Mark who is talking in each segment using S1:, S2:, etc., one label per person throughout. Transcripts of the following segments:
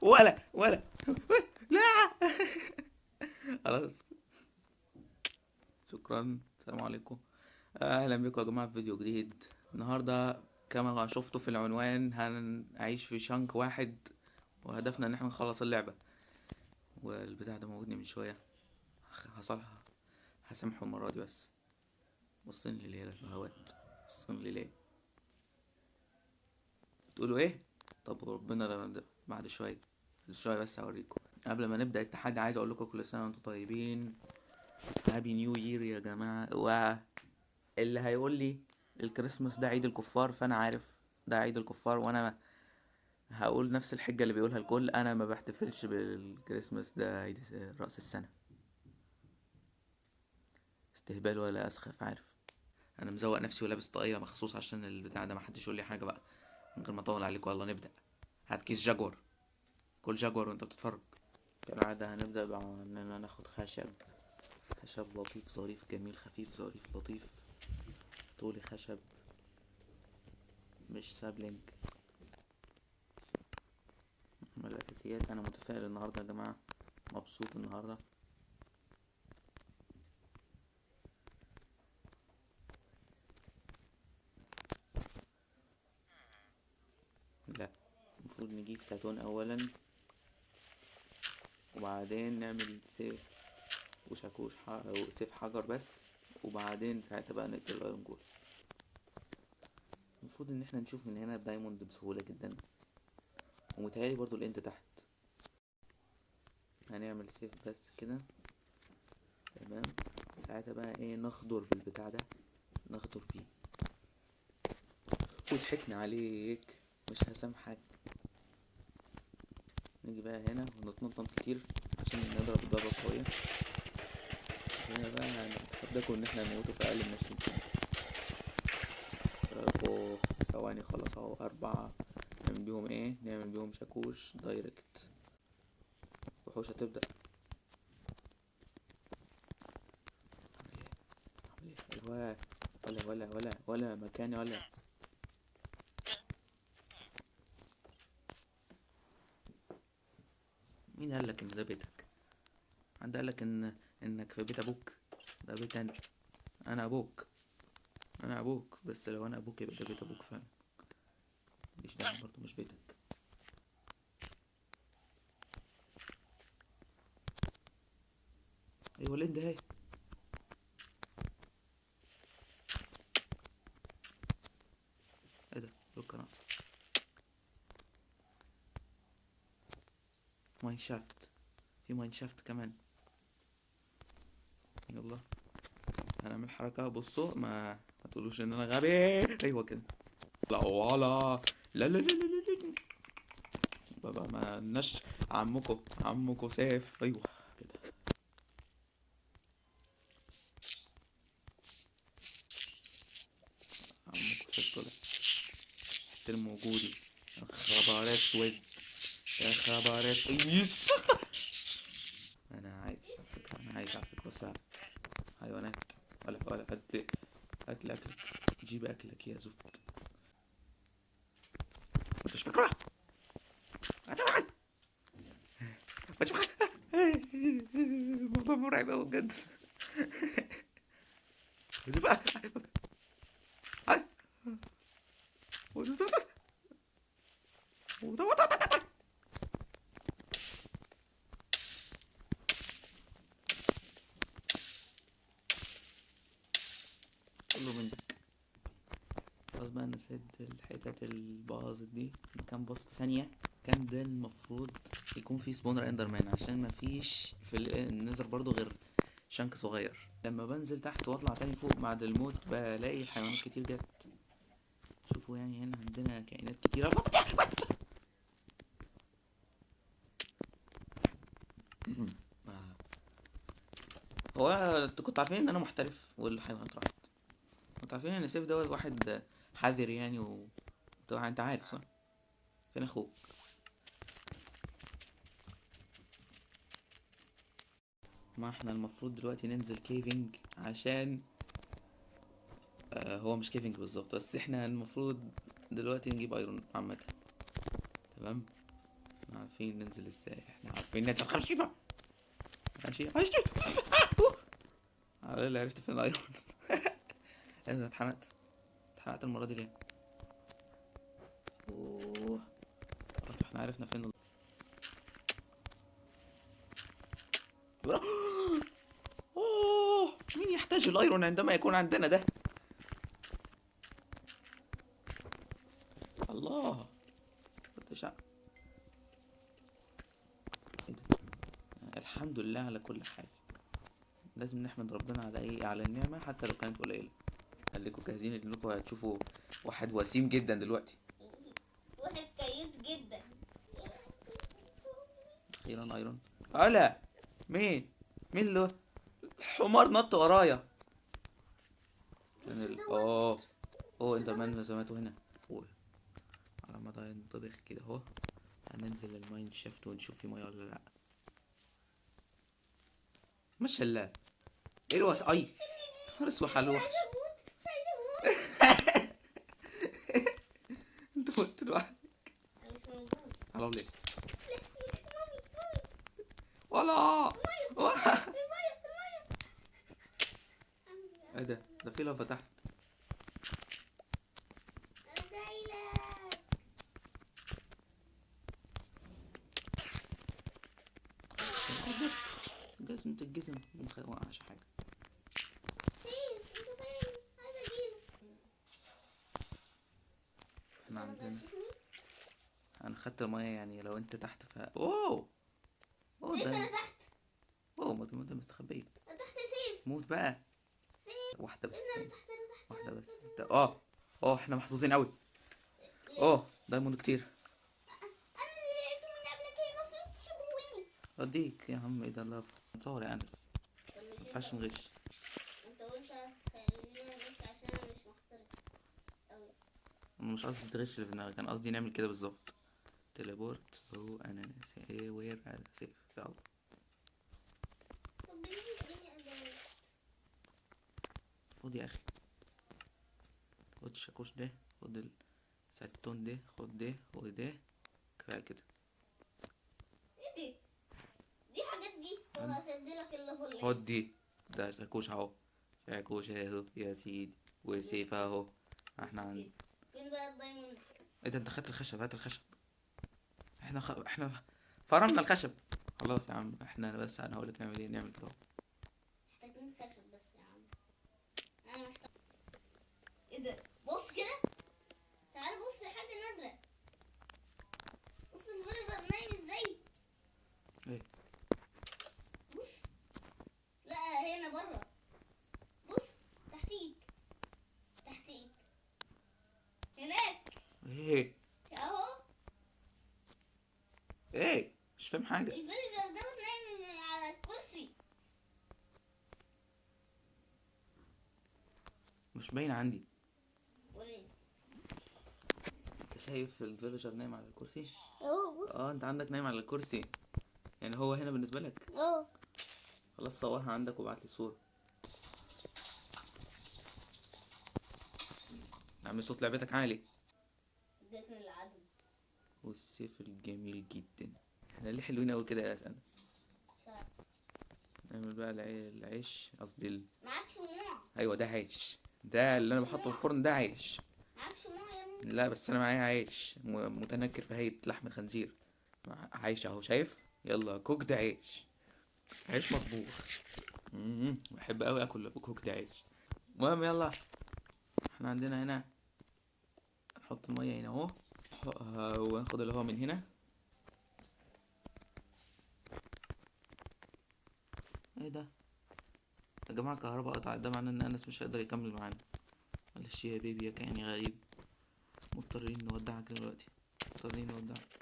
S1: ولا لا. خلاص. شكرا، السلام عليكم. اهلا بكم يا جماعه في فيديو جديد. النهارده كما شفتوا في العنوان هنعيش في شنك واحد، وهدفنا ان احنا نخلص اللعبه. والبتاع ده موجودني من شويه، هصالحها، هسامحه المره دي. بس بصين لي ليه يا بهوات؟ بصين لي ليه؟ بتقولوا ايه؟ طب ربنا بعد شويه، بس هوريكم. قبل ما نبدا التحدي عايز اقول لكم كل سنه وانتم طيبين. هابي نيو يير يا جماعه. واللي هيقول لي الكريسماس ده عيد الكفار، فانا عارف ده عيد الكفار، وانا هقول نفس الحجه اللي بيقولها الكل. انا ما بحتفلش بالكريسماس، ده عيد راس السنه. استهبال ولا اسخف، عارف. انا مزوق نفسي ولابس طاقيه مخصوص عشان البتاع ده، محدش يقول لي حاجه بقى. من غير ما اطول عليكم، يلا نبدا. هات كيس جاكور، كل جاكور وانت بتتفرج. كالعاده هنبدا باننا ناخد خشب لطيف ظريف جميل خفيف ظريف لطيف. طولي خشب مش سابلينج. من الاساسيات. انا متفائل النهارده يا جماعه، مبسوط النهارده. لا، المفروض نجيب ساتون اولا، وبعدين نعمل سيف وشاكوش سيف حجر بس، وبعدين ساعتها بقى نقتل الايرون جول. المفروض ان احنا نشوف من هنا الدايموند بسهوله جدا، ومتهيألي برضو الانت تحت. هنعمل سيف بس كده، تمام. ساعتها بقى ايه؟ نخضر بالبتاع ده، نخضر بيه. وضحكنا عليك، مش هسامحك. نيجي بقى هنا ونتنطط كتير عشان نضرب الضربة القوية. هنا بقى هنتحداكوا ان احنا نموتوا في اقل من 20 ثانية. رايكوا؟ ثواني خلاص اهو 4. نعمل بيهم ايه؟ نعمل بيهم شاكوش دايركت. وحوش هتبدأ. ايوه. ولا مكاني ولا. مين قالك ان ده بيتك؟ حد قالك انك في بيت ابوك؟ ده بيت انا. انا ابوك. انا ابوك، بس لو انا ابوك يبقى ده بيت ابوك فعلا. مش ده برضه مش بيتك. ايوه لين ده اهي. ايه ده؟ لوكا ناقص. ماين شافت. في ماين شافت كمان. يلا هنعمل حركة. بصوا، ما تقولوش ان انا غبي. ايوه كده. لا ولا. لا. بابا ما لناش. عمكو سيف. ايوه كده. عمكو سيف طلع. احترم وجودي. يا خبر اسود. يا خبر اسود. يس. انا عايش على فكرة، بس حيوانات. ولا هات لي اكلك. جيب اكلك يا زفت. مش فكرة. مش فكرة. الموضوع مرعب اوي بجد. كله من ده. خلاص بقى نسد الحتت الباظت دي. كان باظ في ثانية. كان ده المفروض يكون في سبونر اندرمان، عشان مفيش في النذر برضو غير شنك صغير. لما بنزل تحت واطلع تاني فوق بعد الموت بلاقي حيوانات كتير جت. شوفوا يعني هنا عندنا كائنات كتير. هو انتوا كنتوا عارفين ان انا محترف والحيوانات راحت؟ كنتوا عارفين ان سيف دوت واحد حذر يعني انت عارف صح؟ فين اخوك؟ ما احنا المفروض دلوقتي ننزل كيفنج عشان هو مش كيفنج بالظبط، بس احنا المفروض دلوقتي نجيب ايرون عامة. تمام. عارفين ننزل ازاي، احنا عارفين ننزل. خمسين بقى. ماشي على اللي عرفت فين الايرون. انا اتحرقت المرة دي ليه؟ اوه خلاص احنا عرفنا فين اوه مين يحتاج الايرون عندما يكون عندنا ده؟ الله كنت ايه ده؟ الحمد لله على كل حال. لازم نحمد ربنا على ايه، على النعمة حتى لو كانت قليلة. خليكم جاهزين انكم هتشوفوا واحد وسيم جدا دلوقتي.
S2: واحد كيوت جدا.
S1: اخيرا ايرون. هلا مين اللي الحمار نط ورايا؟ كان اوه اندرمان لازمته هنا. اوه على ما ده ينطبخ كده اهو. هننزل الماين شافت ونشوف في ميه ولا لا. ما شاء الله. ايه الوحش اي اسوح على الوحش.
S2: مش عايزة اموت.
S1: انت مت لوحدك.
S2: انا مش موجود.
S1: على ليه
S2: مامي.
S1: ولا
S2: المية.
S1: ايه ده في لافا تحت.
S2: انا جايلك.
S1: جزمة الجزم ما وقعش حاجة.
S2: فين؟ انت فين؟ عايزة اجيلك.
S1: احنا عندنا
S2: هتغششني؟
S1: انا خدت المية، يعني لو انت تحت اوه
S2: سيف
S1: ده
S2: انا تحت.
S1: اوه ما مستخبية.
S2: انا تحت سيف.
S1: موت بقى.
S2: سيف.
S1: واحدة بس
S2: انا
S1: تاني.
S2: تحت انا تحت.
S1: واحدة بس احنا محظوظين قوي. دايموند كتير.
S2: انا اللي لقيته من قبلك، المفروض تسيبوني.
S1: اديك يا عم ايه ده لافا نصور يا انس.
S2: طب مش
S1: مينفعش نغش.
S2: انت قلت خلينا نغش عشان انا مش محترف اوي.
S1: انا مش قصدي تغش اللي في دماغك، كان قصدي نعمل كده بالظبط. تليبورت هو انا ناسي ايه وير انا سيف يلا.
S2: طب ليه الدنيا ازاي؟
S1: خد يا اخي، خد الشاكوش ده، خد الساتون ده، خد ده كفايه كده.
S2: ايه دي حاجات دي. طب هسدلك الليفل.
S1: خد دي، ده شاكوش اهو. شاكوش اهو يا سيدي، وسيف اهو. احنا عند
S2: فين بقى الدايموند؟
S1: ايه ده؟ انت خدت الخشب، هات الخشب. احنا فرمنا الخشب. خلاص يا عم احنا بس هنقولك نعمل ايه، نعمل كده.
S2: محتاجين خشب بس يا عم. انا محتاج. ايه ده؟ بص كده. تعال بص حاجة نادرة. بص الفيلجر نايم ازاي.
S1: ايه
S2: بص. لا هنا بره. بص تحتيك. هناك
S1: ايه
S2: اهو.
S1: ايه مش فاهم حاجه.
S2: الفيلجر دوت نايم على الكرسي.
S1: مش باين عندي.
S2: وريني.
S1: انت شايف الفيلجر نايم على الكرسي؟
S2: اهو بص.
S1: انت عندك نايم على الكرسي، يعني هو هنا بالنسبه لك. خلاص صورها عندك وابعت لي الصوره. يا عم صوت لعبتك عالي.
S2: اديت من العدم.
S1: والسيف الجميل جدا. احنا ليه حلوين اوي كده يا انس؟
S2: شعر.
S1: نعمل بقى العيش قصدي
S2: معاك شموع.
S1: ايوه ده عيش، ده اللي انا بحطه في الفرن ده عيش.
S2: معاك شموع يا ابني.
S1: لا بس انا معايا عيش متنكر في هيئة لحم خنزير. عيش اهو شايف، يلا كوك ده عيش. عيش مطبوخ. بحب قوي اكل كوك ده عيش. المهم يلا، احنا عندنا هنا نحط المية هنا اهو، وناخد اللي هو من هنا. ايه ده يا جماعة؟ الكهرباء قطعت، ده معناه ان انس مش هيقدر يكمل معانا. معلش يا بيبي يا كائني غريب، مضطرين نودعك دلوقتي، مضطرين نودعك.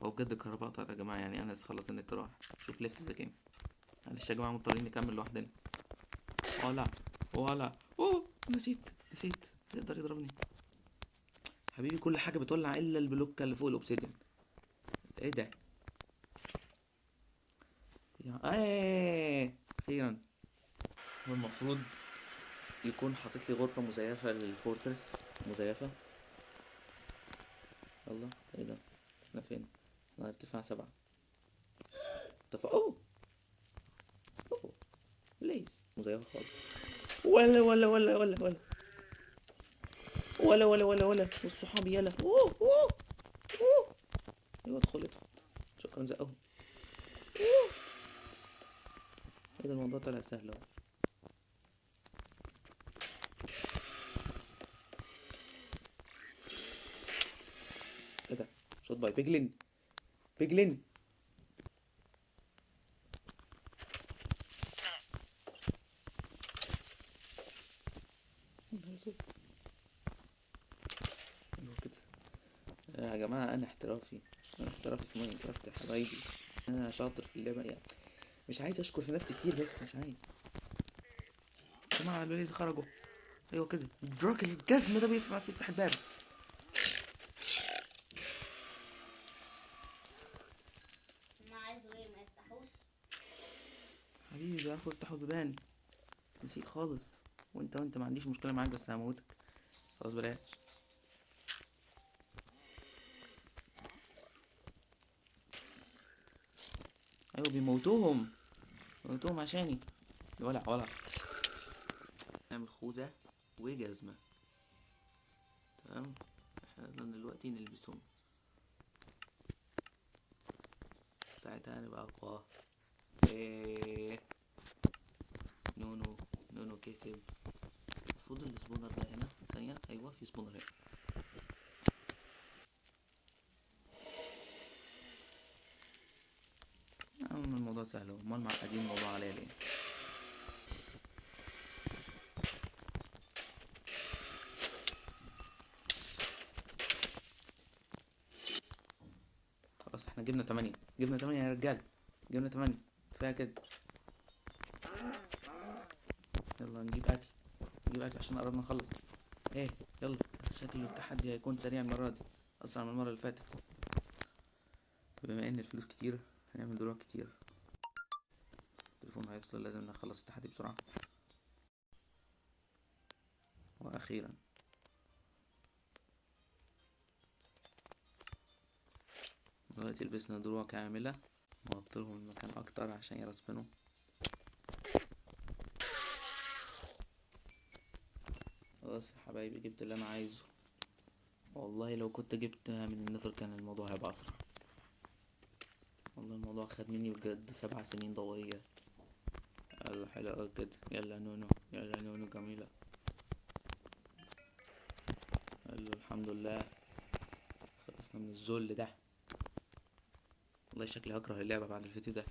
S1: هو بجد الكهرباء قطعت يا جماعة، يعني انس خلص النت راح. شوف ليفت ذا جيم. معلش يا جماعة مضطرين نكمل لوحدنا. ولا نسيت يقدر يضربني. حبيبي كل حاجة بتولع الا البلوكة اللي فوق الاوبسيديان. ايه ده اخيرا. هو المفروض يكون حاطط لي غرفة مزيفة للفورترس، مزيفة. الله، ايه ده؟ احنا فين؟ احنا ارتفاع 7. اوه اوه، ليس مزيفة خالص. ولا ولا ولا ولا ولا ولا ولا ولا ولا والصحاب يلا. اوه اوه اوه. ايوه ادخل ادخل. شكرا زقهم. اوه. ايه ده، الموضوع طلع سهل اهو. ايه ده؟ شوت باي بيجلين. بيجلين. يا نهار اسود. ايوه كده. يا جماعة انا احترافي. انا احترافي في ماينكرافت يا حبايبي. انا شاطر في اللعبة يعني. مش عايز اشكر في نفسي كتير، بس مش عايز. يا جماعة الوليز خرجوا. ايوه كده، الراجل الجزم ده بيعرف يفتح الباب.
S2: ما عايزوا ايه ما يفتحوش.
S1: حبيبي بيعرفوا يفتحوا البيبان. نسيت خالص. وانت ما عنديش مشكلة معاك، بس هموتك. خلاص بلاش. ايوه بيموتوهم. بيموتوهم عشاني. ولع ولع. نعمل خوذة وجزمة. تمام. احنا دلوقتي نلبسهم. ساعتها هنبقى اقوى. ايه. نونو. نونو كسب. المفروض السبونر ده هنا ثانية. ايوه في سبونر هنا. الموضوع سهل اهو. امال معقدين الموضوع عليا ليه؟ خلاص احنا جبنا 8. جبنا 8 يا رجال. جبنا 8. كفاية كده. يلا نجيب اكل. نجيب اكل عشان قربنا نخلص. ايه يلا. شكل التحدي هيكون سريع المرة دي، اسرع من المرة اللي فاتت. بما ان الفلوس كتير هنعمل دروع كتير. التليفون هيفصل، لازم نخلص التحدي بسرعة. واخيرا دلوقتي لبسنا دروع كاملة. وهبطلهم المكان اكتر عشان يرسبنوا. خلاص يا حبايبي جبت اللي انا عايزه. والله لو كنت جبت من النذر كان الموضوع هيبقى اسرع. والله الموضوع خد مني بجد 7 سنين ضوئية. يلا حلو اوي كده. يلا نونو. يلا نونو جميلة. يلا الحمد لله. خلصنا من الذل ده. والله شكلي هكره اللعبة بعد الفيديو ده.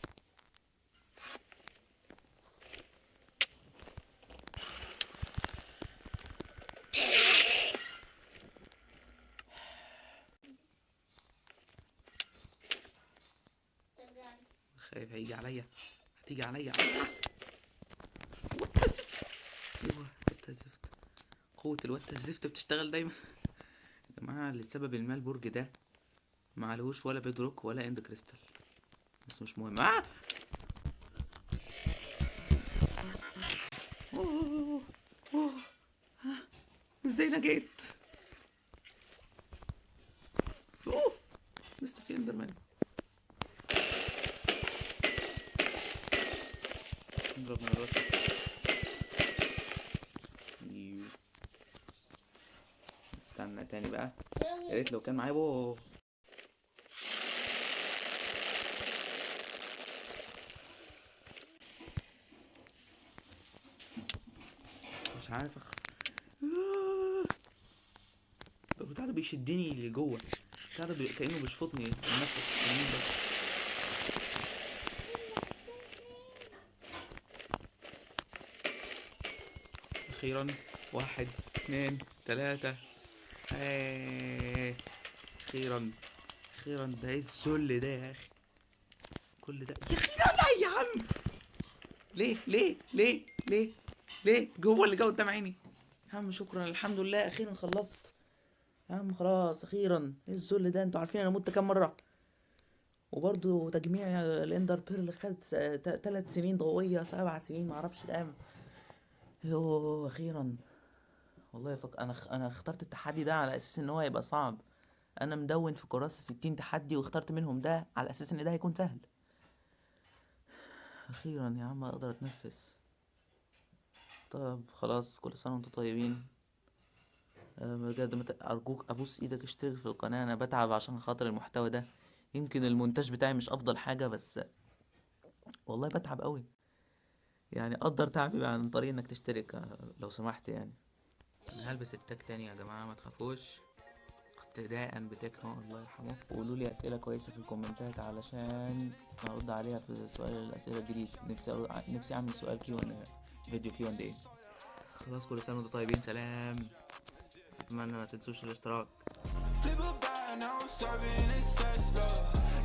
S2: ترجعني.
S1: خايف هيجي عليا. هتيجي عليا. وات الزفت. ايوه وات الزفت. قوة الوات الزفت بتشتغل دايما. يا جماعة لسبب ما البرج ده معلهوش ولا بيدروك ولا اند كريستال. بس مش مهم. أوه. أوه. ازاي نجيت؟ اوه. لسه في اندرمان. نضرب من راسي. أيوه. استنى تاني بقى. يا ريت لو كان معايا بو. مش عارف البتاع ده بيشدني لجوه. البتاع ده كأنه بيشفطني النفس اليمين ده. اخيرا. 1 2 3. اخيرا. اخيرا. ده ايه الذل ده يا اخي؟ كل ده يا اخي. لا يا عم. ليه ليه ليه ليه ليه جوه اللي جه قدام عيني. يا عم شكرا الحمد لله اخيرا خلصت. يا عم خلاص اخيرا. ايه الذل ده؟ انتوا عارفين انا مت كام مره؟ وبرضو تجميع الاندر بيرل خد 3 سنين ضوئيه 7 سنين معرفش كام. يوه اخيرا. والله انا اخترت التحدي ده على اساس ان هو هيبقى صعب. انا مدون في كراسة 60 تحدي واخترت منهم ده على اساس ان ده هيكون سهل. اخيرا يا عم اقدر اتنفس. طب خلاص، كل سنة وانتم طيبين. بجد ارجوك ابوس ايدك اشترك في القناة، انا بتعب عشان خاطر المحتوى ده. يمكن المونتاج بتاعي مش افضل حاجة، بس والله بتعب قوي. يعني قدر تعبي عن طريق انك تشترك لو سمحت يعني. انا هلبس التاج تاني يا جماعة، ما تخافوش. اقتداء بتكنو الله يرحمه. وقولوا لي اسئله كويسه في الكومنتات علشان ارد عليها في سؤال الاسئله الجديد. نفسي اعمل سؤال فيديو كيو اند ايه. خلاص، كل سنه وانتم طيبين، سلام. اتمنى ما تنسوش الاشتراك.
S3: Flip a bag, now I'm serving a Tesla.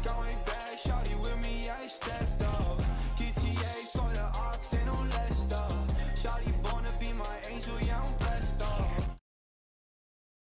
S3: Going back, shawty with me, I step